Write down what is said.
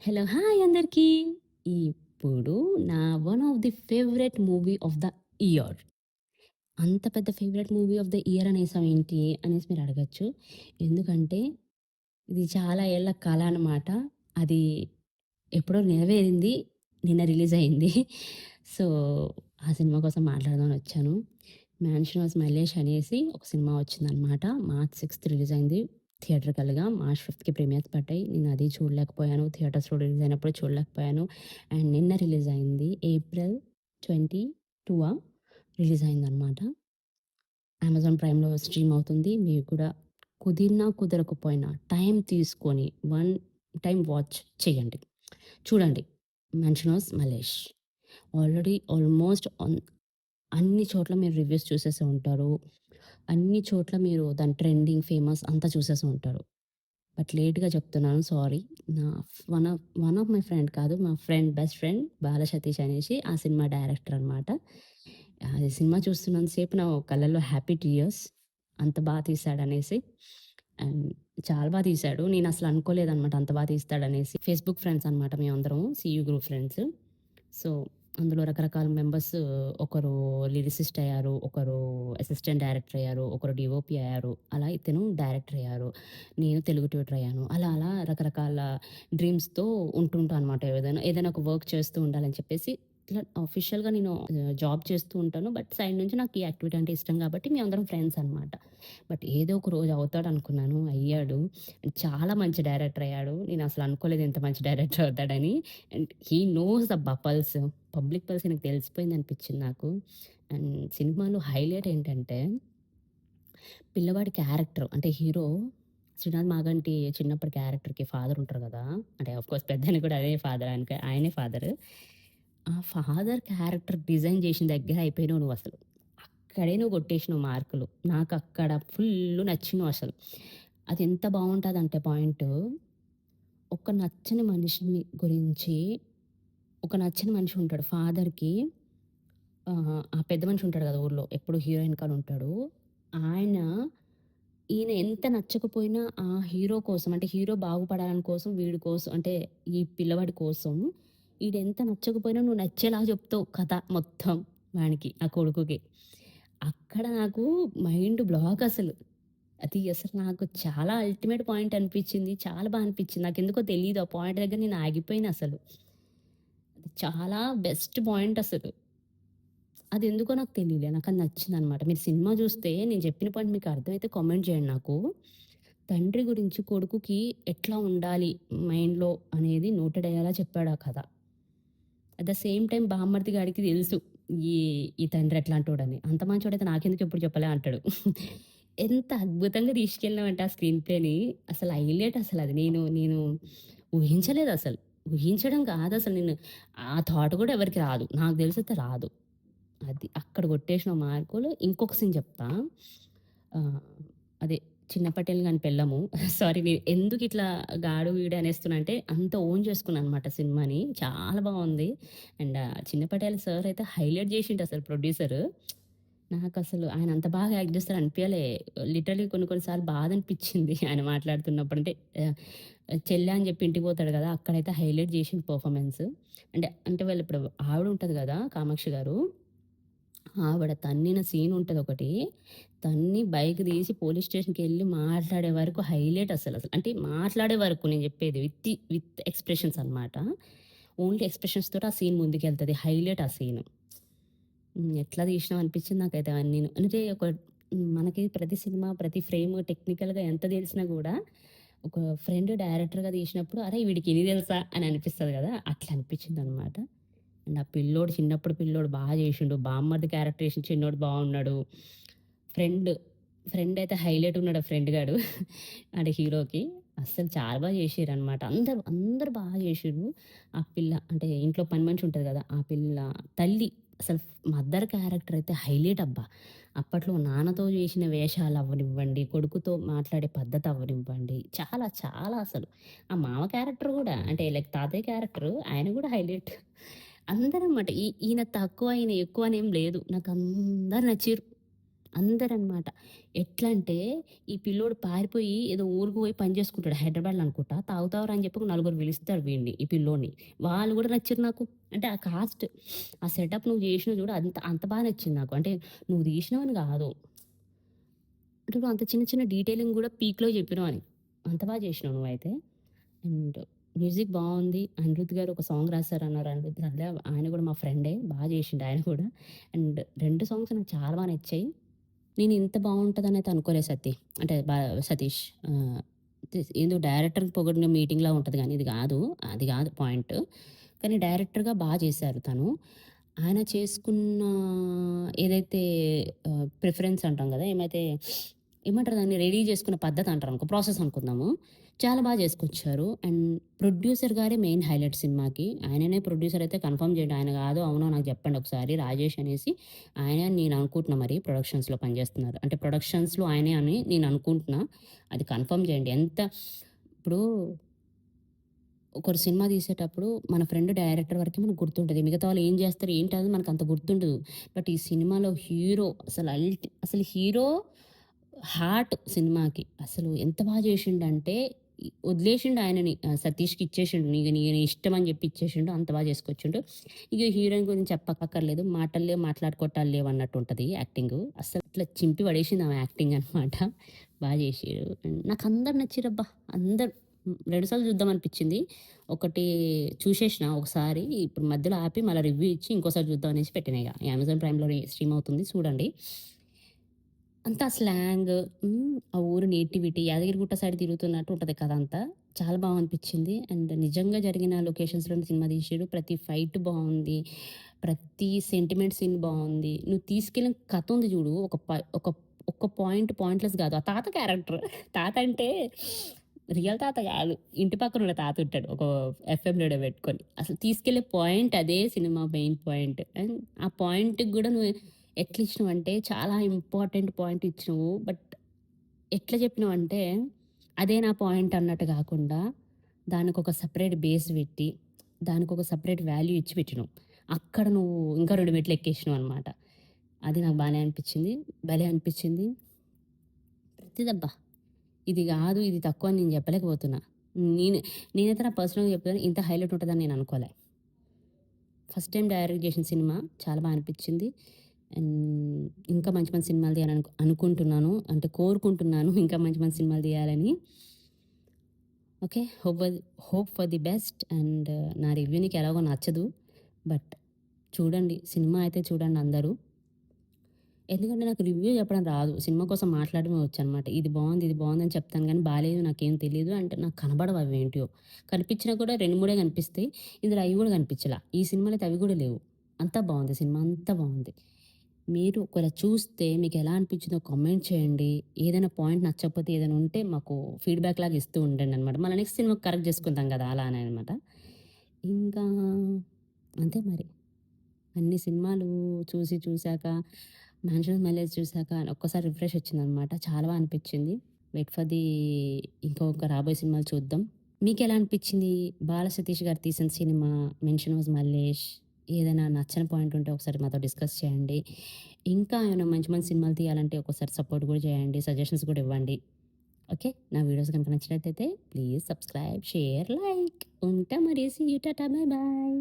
Hello! Hi అందరికీ. ఇప్పుడు నా one of the favourite movie of the year. అంత పెద్ద favourite movie of the year అనేసావేంటి అనేసి మీరు అడగొచ్చు. ఎందుకంటే ఇది చాలా ఏళ్ల కల అనమాట. అది ఎప్పుడో నెరవేరింది. నిన్న రిలీజ్ అయింది. సో, ఆ సినిమా కోసం మాట్లాడదామని వచ్చాను. 'మ్యాన్షన్ ఆఫ్ మల్లేష్' అనేసి ఒక సినిమా వచ్చిందనమాట. మార్చ్ 6థ్ రిలీజ్ అయింది. థియేట్రికల్‌గా. మార్చ్ 5థ్‌కి ప్రీమియర్స్ పడ్డాయి. నేను అది చూడలేకపోయాను. థియేటర్స్‌లో రిలీజ్ అయినప్పుడు చూడలేకపోయాను. అండ్ నిన్న రిలీజ్ అయింది. ఏప్రిల్ 22 రిలీజ్ అయిందనమాట. అమెజాన్ ప్రైమ్‌లో స్ట్రీమ్ అవుతుంది. మీరు కూడా కుదిరినా, కుదరకపోయినా టైం తీసుకొని వన్ టైమ్ వాచ్ చేయండి. చూడండి 'mansion house Mallesh' already almost అన్ని చోట్ల మీరు రివ్యూస్ చూసేసే ఉంటారు. అన్ని చోట్ల మీరు దాని ట్రెండింగ్, ఫేమస్ అంతా చూసేసి ఉంటారు. బట్ లేట్‌గా చెప్తున్నాను సారీ. నా వన్ ఆఫ్ మై ఫ్రెండ్ కాదు. మా ఫ్రెండ్ బెస్ట్ ఫ్రెండ్ బాల సతీష్ అనేసి ఆ సినిమా డైరెక్టర్ అనమాట. అది సినిమా చూస్తున్నంత సేపు నా కళ్ళల్లో హ్యాపీ టీయర్స్. అంత తీశాడనేసి. అండ్ చాలా తీశాడు. నేనసలు అనుకోలేదనమాట అంత తీస్తాడనేసి. ఫేస్‌బుక్ ఫ్రెండ్స్ అనమాట మేమందరం. See you group friends. సో, అందులో రకరకాల మెంబర్స్ ఒకరు లిరిసిస్ట్ అయ్యారు. ఒకరు అసిస్టెంట్ డైరెక్టర్ అయ్యారు. ఒకరు డీఓపీ అయ్యారు. అలా ఇతను డైరెక్టర్ అయ్యారు. నేను తెలుగు ట్యూటర్ అయ్యాను. అలా అలా రకరకాల డ్రీమ్స్‌తో ఉంటుంటా అనమాట. ఏదైనా ఒక వర్క్ చేస్తూ ఉండాలని చెప్పేసి ఇట్లా ఆఫిషియల్‌గా నేను జాబ్ చేస్తూ ఉంటాను. బట్ సైడ్ నుంచి నాకు ఈ యాక్టివిటీ అంటే ఇష్టం కాబట్టి మేమందరం ఫ్రెండ్స్ అనమాట. బట్ ఏదో ఒక రోజు అవుతాడనుకున్నాను. అయ్యాడు. చాలా మంచి డైరెక్టర్ అయ్యాడు. నేనసలు అనుకోలేదు ఇంత మంచి డైరెక్టర్ అవుతాడని. అండ్ హీ నోస్ అబ్బా పల్స్. పబ్లిక్ పల్స్ ఈయనకి తెలిసిపోయిందనిపించింది నాకు. అండ్ సినిమాలో హైలైట్ ఏంటంటే, పిల్లవాడి క్యారెక్టర్ అంటే హీరో శ్రీనాథ్ మాగంటి చిన్నప్పటి క్యారెక్టర్‌కి ఫాదర్ ఉంటారు గదా! అంటే ఆఫ్‌కోర్స్ పెద్దాయనకి కూడా అదే ఫాదర్ ఆయనే ఫాదర్. ఆ ఫాదర్ క్యారెక్టర్ డిజైన్ చేసిన దగ్గర అయిపోయినావు నువ్వసలు. అక్కడే నువ్వు కొట్టేసినావు మార్కులు. నాకక్కడ ఫుల్లు నచ్చినావు అసలు. అది ఎంత బావుంటదంటే పాయింటు, ఒక నచ్చని మనిషిని గురించి ఒక నచ్చని మనిషి ఉంటాడు. ఫాదర్‌కి ఆ పెద్ద మనిషి ఉంటాడు గదా! ఊర్లో ఎప్పుడు హీరో ఎనకాల ఉంటాడు. ఆయన ఈయన ఎంత నచ్చకపోయినా ఆ హీరో కోసం అంటే హీరో బాగుపడాలని కోసం వీడి కోసం అంటే ఈ పిల్లవాడి కోసం ఈడెంత నచ్చకపోయినా నువ్వు నచ్చేలాగా చెప్తావు కథ మొత్తం వానికి ఆ కొడుకుకి. అక్కడ నాకు మైండ్ బ్లాక్ అసలు. అది అసలు నాకు చాలా అల్టిమేట్ పాయింట్ అనిపించింది. చాలా అనిపించింది. నాకెందుకో తెలీదు. ఆ పాయింట్ దగ్గర నేను ఆగిపోయినా అసలు. అది చాలా బెస్ట్ పాయింట్ అసలు. అదెందుకో నాకు తెలీలే. నాకది నచ్చిందనమాట. మీరు సినిమా జూస్తే నేను చెప్పిన పాయింట్ మీకు అర్థమైతే కామెంట్ జేయండి నాకు. తండ్రి గురించి కొడుకుకి ఎట్లా ఉండాలి మైండ్‌లో అనేది నోటెడ్ అయ్యేలా చెప్పాడు ఆ కథ. అట్ ద సేమ్ టైమ్ బామ్మర్ది గాడికి తెలుసు. ఈ ఈ తండ్రి ఎట్లాంటోడని. అంత మంచోడైతే నాకెందుకు ఎప్పుడు చెప్పలే అంటాడు. ఎంత అద్భుతంగా తీసుకెళ్ళినావంటే ఆ స్క్రీన్ ప్లేని అసలు హైలైట్ అసలది. నేను నేను ఊహించలేదసలు. ఊహించడం కాదసలు నేను ఆ థాట్ గూడా ఎవరికీ రాదు. నాకు తెలిసైతే రాదు. అది. అక్కడ కొట్టేసిన మార్కులు. ఇంకొక సీన్ చెప్తా. ఆహ్, అదే చిన్న పటేల్ గాని పెళ్ళాము. సారీ ఎందుకిట్లా గాడు, వీడు అనేస్తున్నా అంటే అంత ఓన్ చేసుకున్నాననమాట సినిమాని. చాలా బావుంది. అండ్ చిన్న పటేల్ సార్ అయితే హైలైట్ చేసిండసలు ప్రొడ్యూసరు. నాకసలు ఆయన అంత బాగా యాక్ట్ చేస్తారని అనిపియలే. లిటరల్లీ కొన్ని కొన్ని సార్లు బాధనిపిచ్చింది ఆయన మాట్లాడుతున్నప్పుడు. అంటే ఆహ్, చెల్లె అని చెప్పి ఇంటికి పోతాడు కదా! అక్కడైతే హైలైట్ చేసిండు పెర్ఫార్మన్స్. అంటే అంటే వాళ్ళిప్పుడు ఆవిడ ఉంటది కదా! కామాక్షి గారు. ఆవిడ తన్నిన సీన్ ఉంటదొకటి. తన్ని బైక్ తీసి పోలీస్ స్టేషన్‌కెళ్ళి మాట్లాడే వరకు హైలైట్ అసలసలు. అంటే మాట్లాడే వరకు నేను చెప్పేది విత్ ఎక్స్‌ప్రెషన్స్ అనమాట. ఓన్లీ ఎక్స్‌ప్రెషన్స్ తోటి ఆ సీన్ ముందుకెళ్తది. హైలైట్ ఆ సీను. ఎట్లా తీసినావు అనిపించింది నాకైతే అవన్నీను. అంటే మనకి ప్రతి సినిమా, ప్రతి ఫ్రేమ్ టెక్నికల్‌గా ఎంత తెలిసినా గూడా, ఒక ఫ్రెండ్ డైరెక్టర్‌గా తీసినప్పుడు అరే! వీడికి ఇన్ని తెలుసా అని అనిపిస్తది గదా! అట్లా అనిపించిందనమాట. అండ్ ఆ పిల్లోడు చిన్నప్పుడు పిల్లోడు చేశిండు. బామ్మర్ది క్యారెక్టరేషన్ చిన్నోడు బాగున్నాడు. ఫ్రెండ్, ఫ్రెండ్ అయితే హైలైట్ ఉన్నాడు ఆ ఫ్రెండ్ గాడు. అంటే హీరోకి. అస్సలు చాలా చేశిర్రనమాట. అందరూ, అందరూ చేశిర్రు. ఆ పిల్ల అంటే ఇంట్లో పని మనిషి ఉంటది గదా! ఆ పిల్ల తల్లి అసలు మదర్ క్యారెక్టర్ అయితే హైలైట్ అబ్బా! అప్పట్లో నాన్నతో చేసిన వేషాలు అవ్వనివ్వండి, కొడుకుతో మాట్లాడే పద్ధతి అవ్వనివ్వండి, చాలా చాలా అసలు. ఆ మామ క్యారెక్టర్ గూడా అంటే లైక్ తాతయ్య క్యారెక్టర్ ఆయన గూడా హైలైట్. అందరనమాట. ఈయన తక్కువ, ఈయన ఎక్కువ అనేం లేదు. నాకందరు నచ్చిర్రు. అందరనమాట. ఎట్లా అంటే, ఈ పిల్లోడు పారిపోయి ఏదో ఊరికి పోయి పని చేసుకుంటాడు హైదరాబాద్‌లో అనుకుంటా. తాగుతావురా అని చెప్పి ఒక నలుగురు పిలుస్తారు వీడిని, ఈ పిల్లోడిని. వాళ్ళు గూడా నచ్చిర్రు నాకు. అంటే ఆ కాస్ట్, ఆ సెటప్ నువ్వు జేసినవు చూడు అంత అంత బా నచ్చింది నాకు. అంటే నువ్వు తీసినవని గాదు. అంటే నువ్వు అంత చిన్న చిన్న డీటెయిలింగ్ గూడా పీక్‌లో చెప్పినవని. అంత బా చేసినావు నువ్వైతే. అండ్ మ్యూజిక్ బావుంది. అనిరుద్ గారు ఒక సాంగ్ రాశారన్నారు. అనిరుద్ అదే ఆయన గూడా మా ఫ్రెండే. బా చేసిండు ఆయన గూడా. అండ్ 2 సాంగ్స్ నాకు చాలా బా నచ్చాయి. నేను ఇంత బావుంటదనైతే అనుకోలేదు అంటే సతీష్. ఆహ్, ఏందో డైరెక్టర్‌ని పొగిడిన మీటింగ్‌లా ఉంటది గానీ ఇది గాదు. అది గాదు పాయింట్. కానీ డైరెక్టర్‌గా బా చేశారు తను. ఆయన చేసుకున్న ఏదైతే ప్రిఫరెన్స్ అంటాం గదా! ఏమంటారు దాన్ని, రెడీ చేసుకున్న పద్ధతి అంటారనుకో, ప్రాసెస్ అనుకుందాము. చాలా బా చేసుకొచ్చారు. అండ్ ప్రొడ్యూసర్ గారే మెయిన్ హైలైట్ సినిమాకి. ఆయననే ప్రొడ్యూసర్ అయితే కన్ఫర్మ్ చేయండి. ఆయన గాదో, అవునో నాకు చెప్పండి ఒకసారి. రాజేష్ అనేసి ఆయనే అని నేను అనుకుంటున్నా మరి ప్రొడక్షన్స్‌లో పనిచేస్తున్నారు. అంటే ప్రొడక్షన్స్‌లో ఆయనే అని నేను అనుకుంటున్నా. అది కన్ఫర్మ్ చేయండి. ఇప్పుడు ఒకరు సినిమా తీసేటప్పుడు మన ఫ్రెండ్ డైరెక్టర్ వరకే మనకు గుర్తుంటది. మిగతా వాళ్ళు ఏం చేస్తారు, ఏంటి అనేది మనకంత గుర్తుండదు. బట్ ఈ సినిమాలో హీరో అసలు హీరో హార్ట్ సినిమాకి. అసలు ఎంత బా చేషిండంటే వదిలేషిండు ఆయనని, సతీష్‌కి ఇచ్చేషిండు. నీ ఇష్టం అని చెప్పి ఇచ్చేషిండు. అంత బా చేసుకొచ్చిండు. ఇక హీరోయిన్ గురించి చెప్పక్కర్లేదు. మాటలు లేవు, మాట్లాడుకోవటాలు లేవు అన్నట్టుంటది యాక్టింగు. అస్సలు ఇట్లా చింపి పడేసింది ఆమె యాక్టింగ్ అనమాట. బా చేషిర్రు. నాకందరు నచ్చిర్రబ్బా! అందరూ. 2 సార్లు చూద్దామనిపిచ్చింది. ఒకటి చూసేషిన ఒకసారి. ఇప్పుడు మధ్యలో ఆపి మళ్ళా రివ్యూ ఇచ్చి ఇంకోసారి చూద్దాం అనేసి పెట్టిన ఇగ. అమెజాన్ ప్రైమ్‌లో స్ట్రీమ్ అవుతుంది చూడండి. అంతా స్లాంగ్, ఆ ఊరు నేటివిటీ, యాదగిరిగుట్ట సైడ్ తిరుగుతున్నట్టు ఉంటది కథ అంతా. చాలా అనిపిచ్చింది. అండ్ నిజంగా జరిగిన లొకేషన్స్‌లోనే సినిమా తీషిర్రు. ప్రతి ఫైట్ బావుంది. ప్రతి సెంటిమెంట్ సీన్ బావుంది. నువ్వు తీసుకెళ్ళిన కథ ఉంది జూడు. ఒక పాయింట్‌లెస్ గాదు. ఆ తాత క్యారెక్టర్. తాత అంటే రియల్ తాత గాదు. ఇంటి పక్కనున్న తాత ఉంటాడు. ఒక ఎఫ్ఎం రేడియో పెట్టుకొని. అసలు తీసుకెళ్ళే పాయింట్ అదే సినిమా మెయిన్ పాయింట్. అండ్ ఆ పాయింట్‌కి గూడా నువ్వు ఎట్లిచ్చినవంటే చాలా ఇంపార్టెంట్ పాయింట్ ఇచ్చినవు. బట్ ఎట్లా చెప్పినవంటే, అదే నా పాయింట్ అన్నట్టు గాకుండా, దానికొక సెపరేట్ బేస్ పెట్టి, దానికొక సెపరేట్ వాల్యూ ఇచ్చి పెట్టినవు. అక్కడ నువ్వు ఇంకా 2 మెట్లు ఎక్కేసినవనమాట. అది నాకు బానే అనిపిచ్చింది. భలే అనిపిచ్చింది. ప్రతిదబ్బా! ఇది గాదు, ఇది తక్కువ అని నేను చెప్పలేకపోతున్నా. నేను నేనైతే నా పర్సనల్‌గా చెప్తాను. ఇంత హైలైట్ ఉంటదని నేను అనుకోలే. ఫస్ట్ టైమ్ డైరెక్ట్ చేసిన సినిమా. చాలా బా అనిపిచ్చింది. అండ్ ఇంకా మంచి మంచి సినిమాలు తీయాలని అనుకుంటున్నాను. అంటే కోరుకుంటున్నాను ఇంకా మంచి మంచి సినిమాలు తీయాలని. Okay. Hope for the best. And నా రివ్యూ నీకు ఎలాగో నచ్చదు. బట్ చూడండి. సినిమా అయితే చూడండి అందరూ. ఎందుకంటే నాకు రివ్యూ చెప్పడం రాదు. సినిమా కోసం మాట్లాడడమే వచ్చనమాట. ఇది బావుంది, ఇది బావుందని చెప్తాను గానీ, బాలేదు నాకేం తెలీదు అంటే నాకు కనబడవు అవేంటియో. కనిపించినా కూడా 2, 3 కనిపిస్తాయి. ఇందులో అయి గూడా కనిపించలా. ఈ సినిమాలో అయితే అవి గూడా లేవు. అంతా బావుంది. సినిమా అంతా బావుంది. మీరు ఒకవేళ చూస్తే మీకెలా అనిపించిందో కామెంట్ చేయండి. ఏదైనా పాయింట్ నచ్చకపోతే ఏదైనా ఉంటే మాకు ఫీడ్‌బ్యాక్ లాగా ఇస్తూ ఉండండనమాట. మళ్ళా నెక్స్ట్ సినిమాకి కరెక్ట్ చేసుకుంటాం గదా! అలానే అనమాట. ఇంకా అంతే మరి. అన్ని సినిమాలు చూసాక 'మ్యాన్షన్ మైలేజ్' చూసాక ఒక్కసారి రిఫ్రెష్ వచ్చిందనమాట. చాలా బా అనిపిచ్చింది. వెయిట్ ఫర్ ది ఇంకొక రాబోయే సినిమాలు చూద్దాం. మీకెలా అనిపిచ్చింది? 'బాల సతీష్' గారు తీసిన సినిమా 'మెన్షన్ హౌస్ మల్లేష్'. ఏదైనా నచ్చని పాయింట్ ఉంటే ఒకసారి మాతో డిస్కస్ చేయండి. ఇంకా ఏమైనా మంచి మంచి సినిమాలు తీయాలంటే ఒకసారి సపోర్ట్ గూడా చేయండి. సజెషన్స్ కూడా ఇవ్వండి. ఓకే. నా వీడియోస్ గనుక నచ్చినట్టయితే ప్లీజ్ సబ్స్క్రైబ్, షేర్, లైక్. ఉంటా మరి. See you. టాటా. Bye bye.